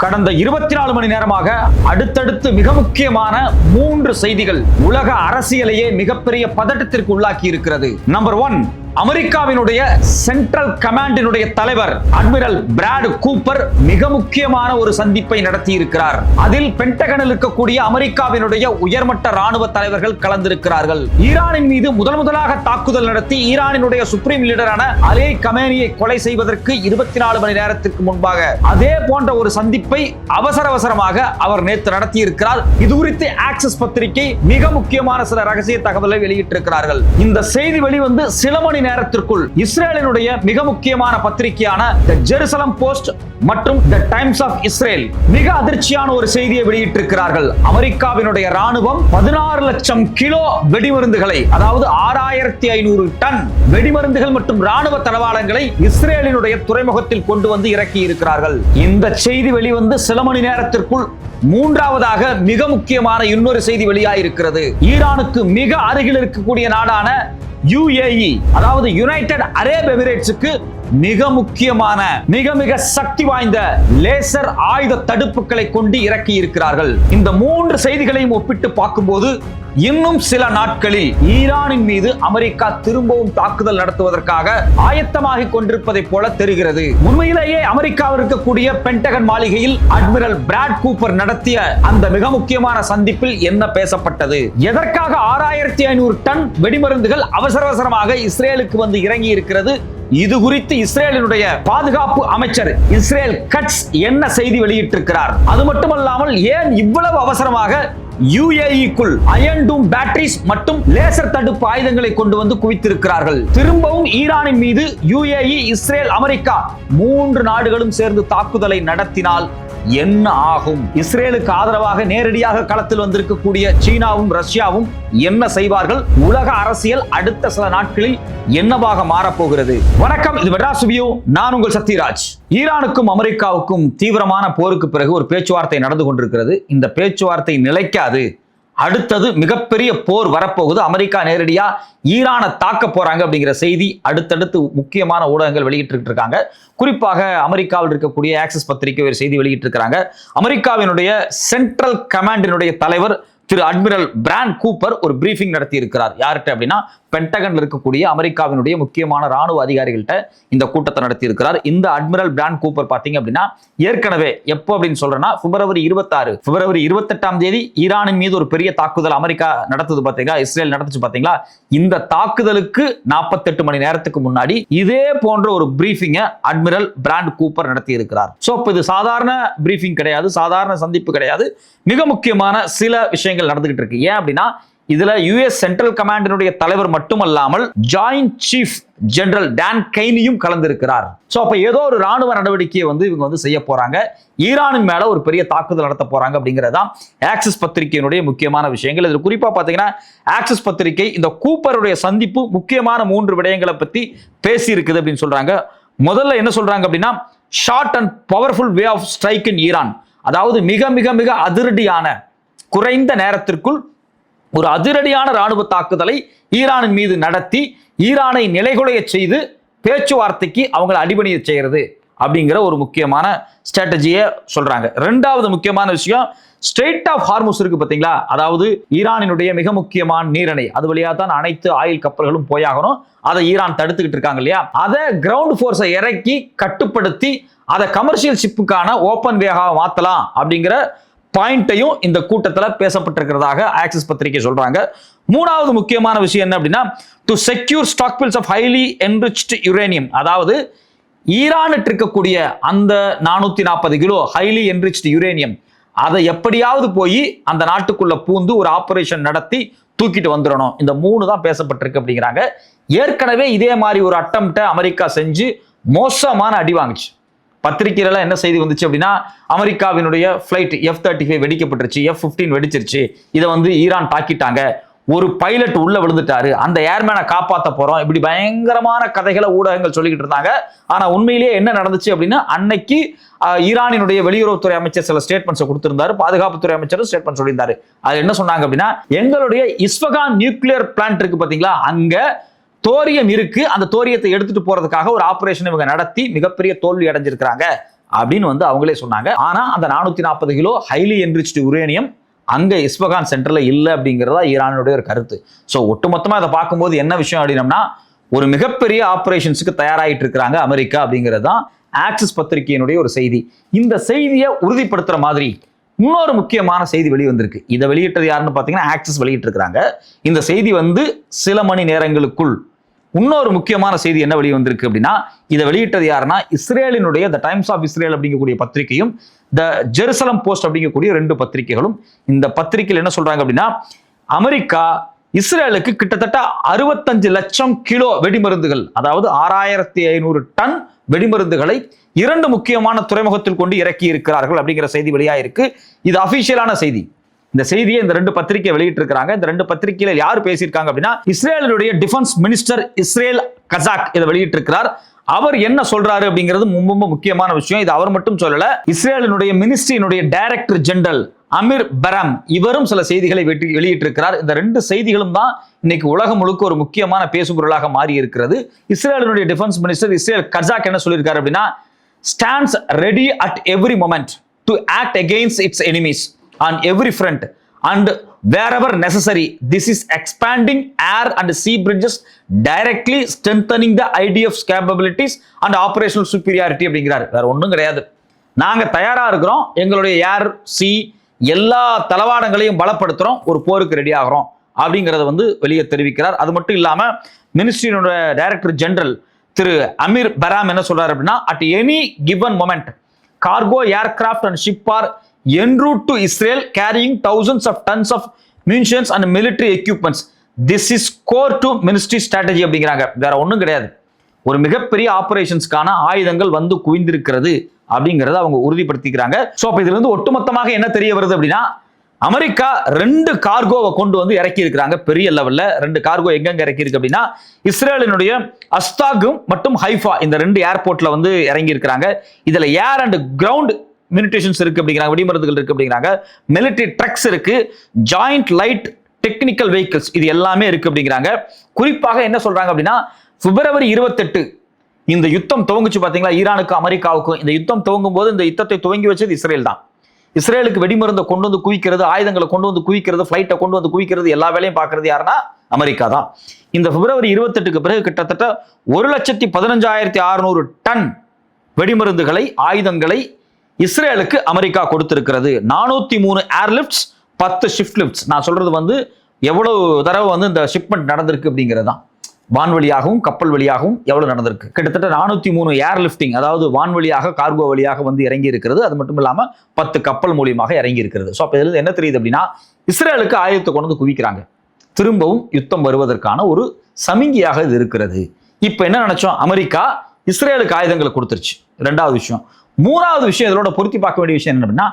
கடந்த 24 மணி நேரமாக அடுத்தடுத்து மிக முக்கியமான 3 செய்திகள் உலக அரசியலையே மிகப்பெரிய பதட்டத்திற்கு உள்ளாக்கி இருக்கிறது. நம்பர் 1, அமெரிக்காவினுடைய சென்ட்ரல் கமாண்டினுடைய தலைவர் அட்மிரல் பிராட் கூப்பர் மிக முக்கியமான ஒரு சந்திப்பை நடத்தி இருக்கிறார். அதில் பென்டகனில் இருக்கக்கூடிய அமெரிக்காவினுடைய உயர்மட்ட ராணுவ தலைவர்கள் கலந்திருக்கிறார்கள். ஈரானின் மீது முதலாக தாக்குதல் நடத்தி ஈரானினுடைய சுப்ரீம் லீடரான அலி கமேனியை கொலை செய்வதற்கு 24 மணி நேரத்திற்கு முன்பாக அதே போன்ற ஒரு சந்திப்பை அவசரமாக அவர் நேற்று நடத்தி இருக்கிறார். இது குறித்து ஆக்சிஸ் பத்திரிகை மிக முக்கியமான சில ரகசிய தகவலை வெளியிட்டிருக்கிறார்கள். இந்த செய்தி வெளிவந்து சில மணி நேரத்திற்குள் இஸ்ரேலினுடைய மிக முக்கியமான பத்திரிகையான தி ஜெருசலம் போஸ்ட் மற்றும் தி டைம்ஸ் ஆஃப் இஸ்ரேல் மிக அதிர்ச்சியான ஒரு செய்தியை வெளியிட்டிருக்கிறார்கள். அமெரிக்காவினுடைய ராணுவம் 16 லட்சம் கிலோ வெடிமருந்துகளை, அதாவது 6500 டன் வெடிமருந்துகள் மற்றும் ராணுவ தளவாடங்களை இஸ்ரேலினுடைய துறைமுகத்தில் கொண்டு வந்து இறக்கி இருக்கிறார்கள். இந்த செய்தி வெளிவந்து சில மணி நேரத்திற்குள் மூன்றாவதாக மிக முக்கியமான இன்னொரு செய்தி வெளியாயிருக்கிறது. ஈரானுக்கு மிக அருகில் இருக்கக்கூடிய நாடான UAE, அதாவது யுனைடெட் அரேப் எமிரேட்ஸுக்கு மிக முக்கியமான மிக சக்தி வாய்ந்த லேசர் ஆயுத தடுப்புகளை கொண்டு இறக்கி இருக்கிறார்கள். இந்த 3 செய்திகளையும் ஒப்பிட்டு பார்க்கும்போது இன்னும் சில நாட்களில் ஈரானின் மீது அமெரிக்கா திரும்பவும் தாக்குதல் நடத்துவதற்காக ஆயத்தமாகிக் கொண்டிருப்பதை போல தெரிகிறது. உண்மையிலேயே அமெரிக்காவில் இருக்கக்கூடிய பென்டகன் மாளிகையில் அட்மிரல் பிராட் கூப்பர் நடத்திய அந்த மிக முக்கியமான சந்திப்பில் என்ன பேசப்பட்டது, எதற்காக 6500 டன் வெடிமருந்துகள் அவசரமாக இஸ்ரேலுக்கு வந்து இறங்கி இருக்கிறது, இது குறித்து இஸ்ரேலினுடைய பாதுகாப்பு அமைச்சர் இஸ்ரேல் கட்ஸ் என்ன செய்தி வெளியிட்டிருக்கிறார், அது மட்டுமல்லாமல் ஏன் இவ்வளவு அவசரமாக UAE-க்குள் அயன் டூம் பேட்டரிஸ் மற்றும் லேசர் தடுப்பு ஆயுதங்களை கொண்டு வந்து குவித்திருக்கிறார்கள். திரும்பவும் ஈரானின் மீது UAE, இஸ்ரேல், அமெரிக்கா 3 நாடுகளும் சேர்ந்து தாக்குதலை நடத்தினால் என்ன ஆகும்? இஸ்ரேலுக்கு ஆதரவாக நேரடியாக களத்தில் வந்திருக்கக்கூடிய சீனாவும் ரஷ்யாவும் என்ன செய்வார்கள்? உலக அரசியல் அடுத்த சில நாட்களில் என்னவாக மாறப்போகிறது? வணக்கம், இது மெட்ராஸ் ரிவ்யூ. நான் உங்கள் சத்யராஜ். ஈரானுக்கும் அமெரிக்காவுக்கும் தீவிரமான போருக்கு பிறகு ஒரு பேச்சுவார்த்தை நடந்து கொண்டிருக்கிறது. இந்த பேச்சுவார்த்தை நிலைக்காது. அடுத்தது மிகப்பெரிய போர் வரப்போகுது. அமெரிக்கா நேரடியா ஈரானை தாக்க போறாங்க அப்படிங்கிற செய்தி அடுத்தடுத்து முக்கியமான ஊடகங்கள் வெளியிட்டு இருக்காங்க. குறிப்பாக அமெரிக்காவில் இருக்கக்கூடிய ஆக்சிஸ் பத்திரிகை ஒரு செய்தி வெளியிட்டு இருக்காங்க. அமெரிக்காவினுடைய சென்ட்ரல் கமாண்டினுடைய தலைவர் திரு அட்மிரல் பிராட் கூப்பர் ஒரு பிரீஃபிங் நடத்தி இருக்கிறார். யார்கிட்ட அப்படின்னா பென்டகன்ல இருக்கக்கூடிய அமெரிக்காவினுடைய முக்கியமான ராணுவ அதிகாரிகள்கிட்ட இந்த கூட்டத்தை நடத்தி இருக்கிறார். இந்த அட்மிரல் பிராட் கூப்பர் பாத்தீங்க அப்படின்னா ஏற்கனவே எப்போ அப்படின்னு சொல்றேன்னா பிப்ரவரி 28ஆம் தேதி ஈரானின் மீது ஒரு பெரிய தாக்குதல் அமெரிக்கா நடத்துது பாத்தீங்களா, இஸ்ரேல் நடத்துச்சு பாத்தீங்களா. இந்த தாக்குதலுக்கு 48 மணி நேரத்துக்கு முன்னாடி இதே போன்ற ஒரு பிரீஃபிங்கை அட்மிரல் பிராட் கூப்பர் நடத்தி இருக்கிறார். சோ இது சாதாரண பிரீஃபிங் கிடையாது, சாதாரண சந்திப்பு கிடையாது. மிக முக்கியமான சில விஷயங்கள் நடந்துகிட்டு இருக்கு. ஏன் அப்படின்னா இதுல US சென்ட்ரல் கமாண்டினுடைய தலைவர் மட்டுமல்லாமல் ஜாயிண்ட் சீஃப் ஜெனரல் டான் கெய்னியும் கலந்திருக்கிறார். சோ அப்ப ஏதோ ஒரு ராணுவ நடவடிக்கையை வந்து இவங்க வந்து செய்ய போறாங்க, ஈரானின் மேல ஒரு பெரிய தாக்குதல் நடத்த போறாங்க அப்படிங்கறதுதான் ஆக்சிஸ் பத்திரிகையினுடைய முக்கியமான விஷயங்கள். இதுல குறிப்பா பாத்தீங்கன்னா ஆக்சிஸ் பத்திரிகை இந்த கூப்பருடைய சந்திப்பு முக்கியமான 3 விடயங்களை பத்தி பேசி இருக்குது அப்படின்னு சொல்றாங்க. முதல்ல என்ன சொல்றாங்க அப்படின்னா short and powerful way of strike in Iran, அதாவது மிக அதிரடியான குறைந்த நேரத்திற்குள் ஒரு அதிரடியான ராணுவ தாக்குதலை ஈரானின் மீது நடத்தி ஈரானை நிலைகுலைய செய்து பேச்சுவார்த்தைக்கு அவங்களை அடிபணிய செய்யறது அப்படிங்கிற ஒரு முக்கியமான ஸ்ட்ராட்டஜியை சொல்றாங்க. 2வது முக்கியமான விஷயம் ஸ்ட்ரெய்ட் ஆஃப் ஹார்முஸ் இருக்கு பாத்தீங்களா, அதாவது ஈரானினுடைய மிக முக்கியமான நீரிணை, அது வழியா தான் அனைத்து ஆயில் கப்பல்களும் போயாகணும். அதை ஈரான் தடுத்துக்கிட்டு இருக்காங்க இல்லையா, அதை கிரவுண்ட் போர்ஸை இறக்கி கட்டுப்படுத்தி அதை கமர்ஷியல் ஷிப்புக்கான ஓப்பன் வேகா மாத்தலாம் அப்படிங்கிற பாயிண்டையும் இந்த கூட்டத்தில் பேசப்பட்டிருக்கிறதாக ஆக்சிஸ் பத்திரிகை சொல்றாங்க. 3வது முக்கியமான விஷயம் என்ன அப்படின்னா to secure stockpiles of highly enriched uranium, அதாவது ஈரானுக்கு இருக்கக்கூடிய அந்த 440 கிலோ ஹைலி என்ரிச்ட் யுரேனியம் அதை எப்படியாவது போய் அந்த நாட்டுக்குள்ள பூந்து ஒரு ஆபரேஷன் நடத்தி தூக்கிட்டு வந்துடணும். இந்த 3 தான் பேசப்பட்டிருக்கு அப்படிங்கிறாங்க. ஏற்கனவே இதே மாதிரி ஒரு அட்டம்ப்டை அமெரிக்கா செஞ்சு மோசமான அடி வாங்குச்சு. பத்திரிகையில என்ன செய்தி வந்துச்சு அப்படின்னா அமெரிக்காவினுடைய பிளைட் F-35 வெடிக்கப்பட்டுருச்சு, F-15 வெடிச்சிருச்சு, இதை வந்து ஈரான் தாக்கிட்டாங்க, ஒரு பைலட் உள்ள விழுந்துட்டாரு, அந்த ஏர்மேனை காப்பாற்ற போறோம், இப்படி பயங்கரமான கதைகளை ஊடகங்கள் சொல்லிக்கிட்டு இருந்தாங்க. ஆனா உண்மையிலேயே என்ன நடந்துச்சு அப்படின்னா அன்னைக்கு ஈரானினுடைய வெளியுறவுத்துறை அமைச்சர் சில ஸ்டேட்மெண்ட்ஸ் கொடுத்திருந்தாரு, பாதுகாப்புத்துறை அமைச்சர் ஸ்டேட்மெண்ட் சொல்லியிருந்தாரு. அது என்ன சொன்னாங்க அப்படின்னா எங்களுடைய இஸ்ஃபகான் நியூக்ளியர் பிளான்ட் இருக்கு பாத்தீங்களா, அங்க தோரியம் இருக்கு, அந்த தோரியத்தை எடுத்துட்டு போறதுக்காக ஒரு ஆபரேஷன் இவங்க நடத்தி மிகப்பெரிய தோல்வி அடைஞ்சிருக்காங்க அப்படின்னு வந்து அவங்களே சொன்னாங்க. ஆனா அந்த 440 கிலோ ஹைலி என்ரிச்டு யுரேனியம் அங்க இஸ்பகான் சென்டர்ல இல்லை அப்படிங்கிறதா ஈரானுடைய ஒரு கருத்து. ஸோ ஒட்டுமொத்தமா அதை பார்க்கும்போது என்ன விஷயம் அப்படின்னம்னா, ஒரு மிகப்பெரிய ஆபரேஷன்ஸுக்கு தயாராகிட்டு இருக்கிறாங்க அமெரிக்கா அப்படிங்கிறது தான் ஆக்சிஸ் பத்திரிகையினுடைய ஒரு செய்தி. இந்த செய்தியை உறுதிப்படுத்துற மாதிரி இன்னொரு முக்கியமான செய்தி வெளிவந்திருக்கு. இதை வெளியிட்டது யாருன்னு பார்த்தீங்கன்னா ஆக்சிஸ் வெளியிட்டு இருக்காங்க. இந்த செய்தி வந்து சில மணி நேரங்களுக்குள் இன்னொரு முக்கியமான செய்தி என்ன வெளிவந்திருக்கு அப்படின்னா, இதை வெளியிட்டது யாருன்னா இஸ்ரேலினுடைய த டைம்ஸ் ஆஃப் இஸ்ரேல் அப்படிங்கக்கூடிய பத்திரிகையும் த ஜெருசலம் போஸ்ட் அப்படிங்கக்கூடிய 2 பத்திரிகைகளும். இந்த பத்திரிகையில் என்ன சொல்றாங்க அப்படின்னா, அமெரிக்கா இஸ்ரேலுக்கு கிட்டத்தட்ட 65 லட்சம் கிலோ வெடிமருந்துகள், அதாவது 6500 டன் வெடிமருந்துகளை 2 முக்கியமான துறைமுகத்தில் கொண்டு இறக்கி இருக்கிறார்கள் அப்படிங்கிற செய்தி வெளியாயிருக்கு. இது அபிஷியலான செய்தி. இந்த செய்தியை இந்த 2 பத்திரிகை வெளியிட்டு இருக்காங்க. இந்த 2 பத்திரிகையில யார் பேசியிருக்காங்க அப்படின்னா, இஸ்ரேலுடைய டிஃபென்ஸ் மினிஸ்டர் இஸ்ரேல் கசாக் இதை வெளியிட்டு இருக்கிறார். அவர் என்ன சொல்றாரு அப்படிங்கிறது ரொம்ப முக்கியமான விஷயம். இது அவர் மட்டும் சொல்லல, இஸ்ரேலினுடைய மினிஸ்ட்ரியினுடைய டைரக்டர் ஜெனரல் அமீர் பராம் இவரும் சில செய்திகளை வெளியிட்டு இருக்கிறார். இந்த 2 செய்திகளும் தான் இன்னைக்கு உலகம் முழுக்க ஒரு முக்கியமான பேசுபொருளாக மாறி இருக்கிறது. இஸ்ரேலினுடைய டிஃபென்ஸ் மினிஸ்டர் இஸ்ரேல் கசாக் என்ன சொல்லியிருக்காரு அப்படின்னா, stands ready at every moment to act against it's enemies on every front and wherever necessary. This is expanding air and sea bridges, directly strengthening the IDF's capabilities and operational superiority அப்படிங்கிறார். வேற ஒண்ணும் கிடையாது. நாங்க தயாரா இருக்கிறோம், எங்களுடைய ஏர் C எல்லா தளவாடங்களையும் பலப்படுத்துறோம், ஒரு போருக்கு ரெடி ஆகிறோம் அப்படிங்கறத வந்து வெளியே தெரிவிக்கிறார். அது மட்டும் இல்லாம மினிஸ்ட்ரியினுடைய டைரக்டர் ஜெனரல் திரு அமீர் பராம் என்ன சொல்றாரு அப்படின்னா, at any given moment cargo aircraft and ship are en route to Israel carrying thousands of tons of munitions and military equipments. This is core to ministry strategy அப்படிங்கிறாங்க. வேற ஒண்ணும் கிடையாது. ஒரு மிகப்பெரிய ஆபரேஷன்ஸ்க்கான ஆயுதங்கள் வந்து குவிந்திருக்கிறது அப்படிங்கறத அவங்க உறுதிப்படுத்திக்கிறாங்க. சோ அப்ப இதுல இருந்து ஒட்டுமொத்தமாக என்ன தெரிய வருது அப்படின்னா, அமெரிக்கா 2 கார்கோவை கொண்டு வந்து இறக்கி இருக்கிறாங்க. பெரிய லெவல்ல 2 கார்கோ எங்கெங்க இறக்கி இருக்கு அப்படின்னா, இஸ்ரேலினுடைய அஸ்தாகும் மற்றும் ஹைஃபா இந்த 2 ஏர்போர்ட்ல வந்து இறங்கி இருக்கிறாங்க. இதுல ஏர் அண்ட் கிரவுண்ட் மினிட்டேஷன்ஸ் இருக்கு அப்படிங்கிறாங்க, வெடிமருந்துகள் இருக்கு அப்படிங்கிறாங்க, மிலிட்டரி ட்ரக்ஸ் இருக்கு, ஜாயிண்ட் லைட் டெக்னிக்கல் வெஹிக்கிள்ஸ் இது எல்லாமே இருக்கு அப்படிங்கிறாங்க. குறிப்பாக என்ன சொல்றாங்க அப்படின்னா, பிப்ரவரி 28 இந்த யுத்தம் துவங்குச்சு பாத்தீங்களா, ஈரானுக்கும் அமெரிக்காவுக்கும். இந்த யுத்தம் துவங்கும் போது இந்த யுத்தத்தை துவங்கி வச்சது இஸ்ரேல் தான். இஸ்ரேலுக்கு வெடிமருந்தை கொண்டு வந்து குவிக்கிறது, ஆயுதங்களை கொண்டு வந்து குவிக்கிறது, பிளைட்டை கொண்டு வந்து குவிக்கிறது, எல்லா வேலையும் பார்க்கறது யாருன்னா அமெரிக்கா தான். இந்த பிப்ரவரி 28க்கு பிறகு கிட்டத்தட்ட 1,15,600 டன் வெடிமருந்துகளை ஆயுதங்களை இஸ்ரேலுக்கு அமெரிக்கா கொடுத்திருக்கிறது. 403 ஏர்லிப்ட்ஸ், 10 ஷிஃப்ட் லிப்ட்ஸ். நான் சொல்றது வந்து எவ்வளவு தடவை வந்து இந்த ஷிப்மெண்ட் நடந்திருக்கு அப்படிங்கிறது தான். வான்வழியாகவும் கப்பல் வழியாகவும் எவ்வளவு நடந்திருக்கு, கிட்டத்தட்ட 403 ஏர் லிப்டிங், அதாவது வான்வழியாக கார்கோ வழியாக வந்து இறங்கி இருக்கிறது. அது மட்டும் இல்லாம 10 கப்பல் மூலியமாக இறங்கி இருக்கிறது. ஸோ அப்ப இதுல என்ன தெரியுது அப்படின்னா, இஸ்ரேலுக்கு ஆயுதத்தை கொண்டு வந்து குவிக்கிறாங்க. திரும்பவும் யுத்தம் வருவதற்கான ஒரு சமிங்கியாக இது இருக்கிறது. இப்ப என்ன நினைச்சோம், அமெரிக்கா இஸ்ரேலுக்கு ஆயுதங்களை கொடுத்துருச்சு. 2வது விஷயம். 3வது விஷயம் இதோட பொருத்தி பார்க்க வேண்டிய விஷயம் என்ன அப்படின்னா,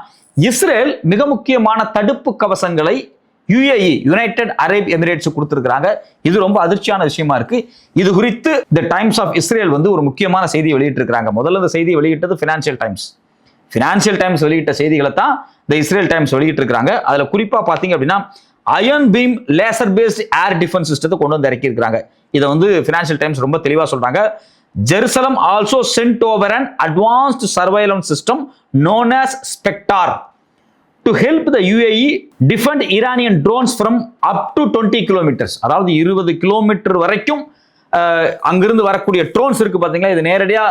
இஸ்ரேல் மிக முக்கியமான தடுப்பு கவசங்களை UAE யுனைடெட் அரேப் எமிரேட்ஸ் கொடுத்திருக்காங்க. இது ரொம்ப அதிர்ச்சியான விஷயமா இருக்கு. இது குறித்து தி டைம்ஸ் ஆஃப் இஸ்ரேல் வந்து ஒரு முக்கியமான செய்தியை வெளியிட்டு இருக்காங்க. முதல்ல இந்த செய்தியை வெளியிட்டது ஃபினான்சியல் டைம்ஸ் வெளியிட்ட செய்திகளை தான் தி இஸ்ரேல் டைம்ஸ் வெளியிட்டு இருக்காங்க. அதுல குறிப்பா பாத்தீங்க அப்படின்னா, iron beam laser based air defence சிஸ்டத்தை கொண்டு வந்து இறக்கி இருக்காங்க. இதை வந்து ஃபினான்சியல் டைம்ஸ் ரொம்ப தெளிவா சொல்றாங்க. Jerusalem also sent over an advanced surveillance system known as Spectre to help the UAE defend Iranian drones from up to 20 kilometers. அதாவது 20 கிலோமீட்டர் வரைக்கும் அங்கிருந்து வரக்கூடிய ட்ரோன்ஸ் இருக்கு பாத்தீங்களா, இது நேரடியா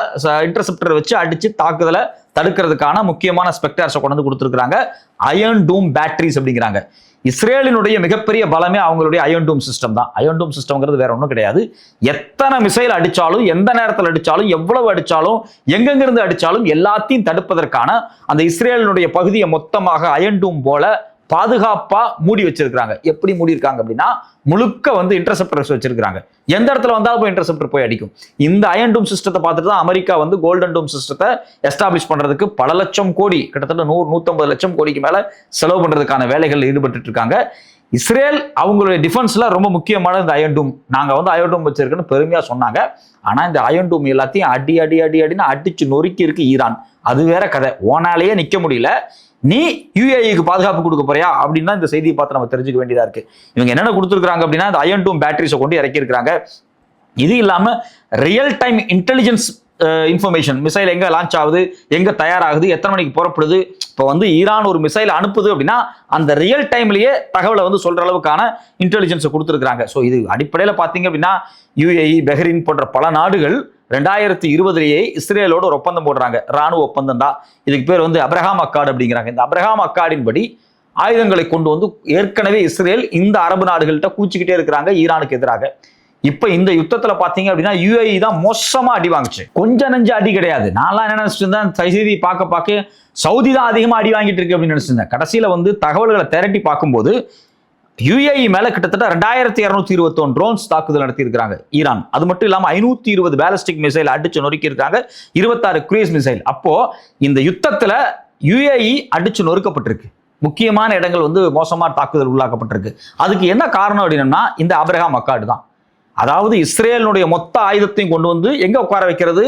இன்டர்செப்டர் வச்சு அடிச்சு தாக்குதலை தடுக்கிறதுக்கான முக்கியமான ஸ்பெக்டர்ஸை கொண்டு வந்து கொடுத்துருக்காங்க. அயர்ன் டூம் பேட்டரிஸ் அப்படிங்கிறாங்க. இஸ்ரேலினுடைய மிகப்பெரிய பலமே அவங்களுடைய அயர்ன் டூம் சிஸ்டம் தான். அயர்ன் டூம் சிஸ்டம்ங்கிறது வேற ஒன்றும் கிடையாது. எத்தனை மிசைல் அடிச்சாலும், எந்த நேரத்தில் அடிச்சாலும், எவ்வளவு அடிச்சாலும், எங்கெங்கிருந்து அடிச்சாலும் எல்லாத்தையும் தடுப்பதற்கான அந்த இஸ்ரேலினுடைய பகுதியை மொத்தமாக அயர்ன் டூம் போல பாதுகாப்பா மூடி வச்சிருக்காங்க. எப்படி மூடி இருக்காங்க அப்படின்னா, முழுக்க வந்து இன்டர்செப்டர்ஸ் வச்சிருக்காங்க. எந்த இடத்துல வந்தாலும் போய் இன்டர்செப்டர் போய் அடிக்கும். இந்த அயர்ன் டூம் சிஸ்டத்தை பார்த்துட்டு தான் அமெரிக்கா வந்து கோல்டன் டூம் சிஸ்டத்தை எஸ்டாப்ளிஷ் பண்றதுக்கு பல லட்சம் கோடி, கிட்டத்தட்ட 100-150 லட்சம் கோடிக்கு மேல செலவு பண்றதுக்கான வேலைகள் ஈடுபட்டு இருக்காங்க. இஸ்ரேல் அவங்களுடைய டிஃபென்ஸ்ல ரொம்ப முக்கியமான இந்த அயர்ன் டூம், நாங்க வந்து அயர்ன் டூம் வச்சிருக்கோன்னு பெருமையா சொன்னாங்க. ஆனா இந்த அயர்ன் டூம் எல்லாத்தையும் அடின்னு அடிச்சு நொறுக்கி இருக்கு ஈரான். அது வேற கதை. ஓனாலேயே நிக்க முடியல, நீ யுஏஇக்கு பாதுகாப்பு கொடுக்க போறியா அப்படின்னா இந்த செய்தியை பார்த்து நம்ம தெரிஞ்சுக்க வேண்டியதா இருக்கு. இவங்க என்னென்ன கொடுத்துருக்காங்க அப்படின்னா, இந்த அயர்ன் டூம் பேட்டரிஸை கொண்டு இறக்கி இருக்கிறாங்க. இது இல்லாம real time intelligence information, missile எங்க லான்ச் ஆகுது, எங்க தயாராகுது, எத்தனை மணிக்கு புறப்படுது. இப்போ வந்து ஈரான் ஒரு மிசைல் அனுப்புது அப்படின்னா அந்த ரியல் டைம்லயே தகவலை வந்து சொல்ற அளவுக்கான இன்டெலிஜென்ஸை கொடுத்துருக்காங்க. ஸோ இது அடிப்படையில் பார்த்தீங்க அப்படின்னா யுஏஇ, பஹ்ரைன் போன்ற பல நாடுகள் 2020 இஸ்ரேலோட ஒரு ஒப்பந்தம் போடுறாங்க. ராணுவ ஒப்பந்தம் தான். இதுக்கு பேர் வந்து அப்ரஹாம் அக்கார்டு அப்படிங்கிறாங்க. இந்த அப்ரஹாம் அக்கார்டின் படி ஆயுதங்களை கொண்டு வந்து ஏற்கனவே இஸ்ரேல் இந்த அரபு நாடுகள்கிட்ட கூச்சிக்கிட்டே இருக்கிறாங்க ஈரானுக்கு எதிராக. இப்ப இந்த யுத்தத்துல பாத்தீங்க அப்படின்னா யுஏஇ தான் மோசமா அடி வாங்குச்சு. கொஞ்சம் நஞ்ச அடி கிடையாது. நான்லாம் என்ன நினைச்சிட்டு இருந்தேன், செய்தி பார்க்க சவுதி தான் அதிகமா அடி வாங்கிட்டு இருக்கு அப்படின்னு நினைச்சிருந்தேன். கடைசியில வந்து தகவல்களை திரட்டி பார்க்கும்போது யுஏஇ மேல கிட்டத்தட்ட 2221 ட்ரோன்ஸ் தாக்குதல் நடத்தி இருக்காங்க ஈரான். அது மட்டும் இல்லாம 520 பேலிஸ்டிக் மிசைல் அடிச்சு நொறுக்கி இருக்காங்க, 26 குரூஸ் மிசைல். அப்போ இந்த யுத்தத்துல யுஏஇ அடிச்சு நொறுக்கப்பட்டிருக்கு. முக்கியமான இடங்கள் வந்து மோசமா தாக்குதல் உள்ளாக்கப்பட்டிருக்கு. அதுக்கு என்ன காரணம் அப்படின்னா இந்த அப்ரஹாம் அக்கார்டு தான். அதாவது இஸ்ரேலுடைய மொத்த ஆயுதத்தையும் கொண்டு வந்து எங்க உட்கார வைக்கிறது,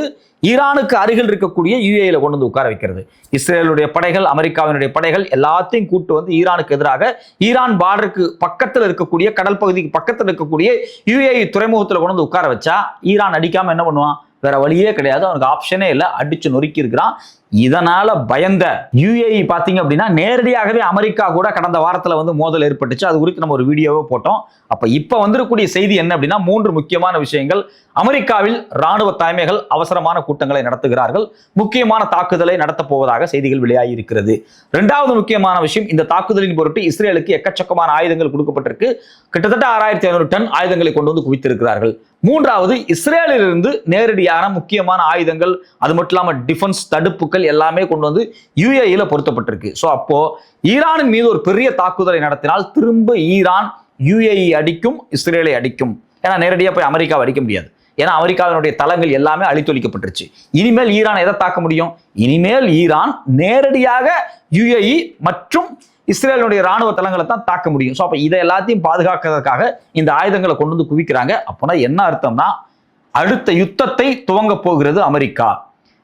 ஈரானுக்கு அருகில் இருக்கக்கூடிய யுஏஇல கொண்டு வந்து உட்கார வைக்கிறது. இஸ்ரேலுடைய படைகள், அமெரிக்காவினுடைய படைகள் எல்லாத்தையும் கூட்டு வந்து ஈரானுக்கு எதிராக ஈரான் பார்டருக்கு பக்கத்தில் இருக்கக்கூடிய, கடல் பகுதிக்கு பக்கத்தில் இருக்கக்கூடிய யுஏஇ துறைமுகத்தில் கொண்டு வந்து உட்கார வச்சா ஈரான் அடிக்காம என்ன பண்ணுவான்? வேற வழியே கிடையாது, அவனுக்கு ஆப்ஷனே இல்லை, அடிச்சு நொறுக்கி இருக்கிறான். இதனால பயந்த யுஏஇ பாத்தீங்க அப்படின்னா நேரடியாகவே அமெரிக்கா கூட கடந்த வாரத்துல வந்து மோதல் ஏற்பட்டுச்சு. அது குறித்து நம்ம ஒரு வீடியோவை போட்டோம். அப்ப இப்ப வந்திருக்கக்கூடிய செய்தி என்ன அப்படின்னா 3 முக்கியமான விஷயங்கள். அமெரிக்காவில் ராணுவ தலைமைகள் அவசரமான கூட்டங்களை நடத்துகிறார்கள், முக்கியமான தாக்குதலை நடத்தப் போவதாக செய்திகள் வெளியாகி இருக்கிறது. 2வது முக்கியமான விஷயம், இந்த தாக்குதலின் பொருட்டு இஸ்ரேலுக்கு எக்கச்சக்கமான ஆயுதங்கள் கொடுக்கப்பட்டிருக்கு. கிட்டத்தட்ட 6500 டன் ஆயுதங்களை கொண்டு வந்து குவித்திருக்கிறார்கள். 3வது, இஸ்ரேலிலிருந்து நேரடியான முக்கியமான ஆயுதங்கள், அது மட்டும் இல்லாம டிஃபென்ஸ் தடுப்புகள் எல்லாமே கொண்டு வந்து யுஏஇல பொருத்தப்பட்டிருக்கு. சோ அப்போ ஈரானின் மீது ஒரு பெரிய தாக்குதலை நடத்தினால் திரும்ப ஈரான் யுஏஇ அடிக்கும், இஸ்ரேலை அடிக்கும். ஏன்னா நேரடியா போய் அமெரிக்காவை அடிக்க முடியாது. ஏன்னா அமெரிக்காவினுடைய தளங்கள் எல்லாமே அழித்தொழிக்கப்பட்டுருச்சு. இனிமேல் ஈரான் எதை தாக்க முடியும்? இனிமேல் ஈரான் நேரடியாக யுஏஇ மற்றும் இஸ்ரேலுடைய ராணுவ தளங்களை தான் தாக்க முடியும். ஸோ அப்போ இதை எல்லாத்தையும் பாதுகாக்கிறதுக்காக இந்த ஆயுதங்களை கொண்டு வந்து குவிக்கிறாங்க. அப்போனா என்ன அர்த்தம்னா அடுத்த யுத்தத்தை துவங்க போகிறது அமெரிக்கா.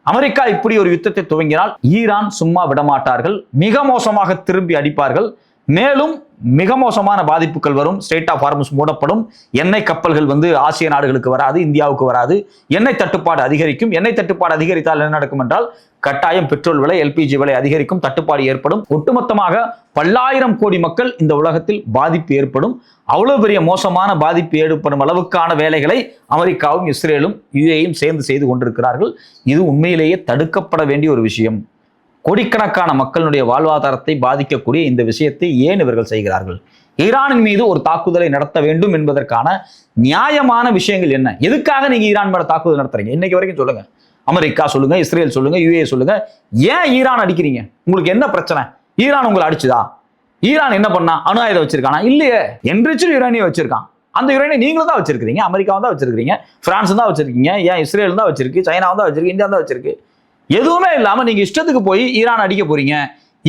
அமெரிக்கா இப்படி ஒரு யுத்தத்தை துவங்கினால் ஈரான் சும்மா விடமாட்டார்கள், மிக மோசமாக திரும்பி அடிப்பார்கள். மேலும் மிக மோசமான பாதிப்புகள் வரும். ஸ்ட்ரெய்ட் ஆஃப் ஹார்முஸ் மூடப்படும். எண்ணெய் கப்பல்கள் வந்து ஆசிய நாடுகளுக்கு வராது, இந்தியாவுக்கு வராது. எண்ணெய் தட்டுப்பாடு அதிகரிக்கும். எண்ணெய் தட்டுப்பாடு அதிகரித்தால் என்ன நடக்கும் என்றால் கட்டாயம் பெட்ரோல் விலை, எல்பிஜி விலை அதிகரிக்கும், தட்டுப்பாடு ஏற்படும். ஒட்டுமொத்தமாக பல்லாயிரம் கோடி மக்கள் இந்த உலகத்தில் பாதிப்பு ஏற்படும். அவ்வளவு பெரிய மோசமான பாதிப்பு ஏற்படும் அளவுக்கான வேலைகளை அமெரிக்காவும் இஸ்ரேலும் யுஏயும் சேர்ந்து செய்து கொண்டிருக்கிறார்கள். இது உண்மையிலேயே தடுக்கப்பட வேண்டிய ஒரு விஷயம். கோடிக்கணக்கான மக்களுடைய வாழ்வாதாரத்தை பாதிக்கக்கூடிய இந்த விஷயத்தை ஏன் இவர்கள் செய்கிறார்கள்? ஈரானின் மீது ஒரு தாக்குதலை நடத்த வேண்டும் என்பதற்கான நியாயமான விஷயங்கள் என்ன? எதுக்காக நீங்க ஈரான் மேல தாக்குதல் நடத்துறீங்க? இன்னைக்கு வரைக்கும் சொல்லுங்க. அமெரிக்கா சொல்லுங்க, இஸ்ரேல் சொல்லுங்க, யுஏ சொல்லுங்க. ஏன் ஈரான் அடிக்கிறீங்க? உங்களுக்கு என்ன பிரச்சனை? ஈரான் உங்களை அடிச்சுதா? ஈரான் என்ன பண்ணா? அணு ஆயுதம் வச்சிருக்கானா? இல்லையே, என்ரிச்சு யுரேனியம் வச்சிருக்கான். அந்த யுரேனியம் நீங்களும் தான் வச்சிருக்கீங்க, அமெரிக்காவும் தான் வச்சிருக்கீங்க, பிரான்ஸ் தான் வச்சிருக்கீங்க, ஏன் இஸ்ரேல் தான் வச்சிருக்கு, சைனாவும் தான் வச்சிருக்கு, இந்தியா தான் வச்சிருக்கு. எதுவுமே இல்லாம நீங்க இஷ்டத்துக்கு போய் ஈரான் அடிக்க போறீங்க.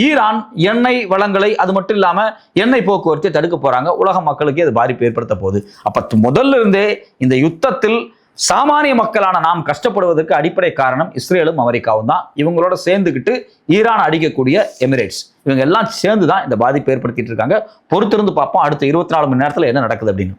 ஈரான் எண்ணெய் வளங்களை, அது மட்டும் இல்லாம எண்ணெய் போக்குவரத்தை தடுக்க போறாங்க. உலக மக்களுக்கு அது பாதிப்பு ஏற்படுத்த போகுது. அப்ப முதல்ல இருந்தே இந்த யுத்தத்தில் சாமானிய மக்களான நாம் கஷ்டப்படுவதற்கு அடிப்படை காரணம் இஸ்ரேலும் அமெரிக்காவும் தான். இவங்களோட சேர்ந்துக்கிட்டு ஈரான் அடிக்கக்கூடிய எமிரேட்ஸ், இவங்க எல்லாம் சேர்ந்து தான் இந்த பாதிப்பு ஏற்படுத்திட்டு இருக்காங்க. பொறுத்திருந்து பார்ப்போம் அடுத்த 24 மணி நேரத்தில் என்ன நடக்குது அப்படின்னு.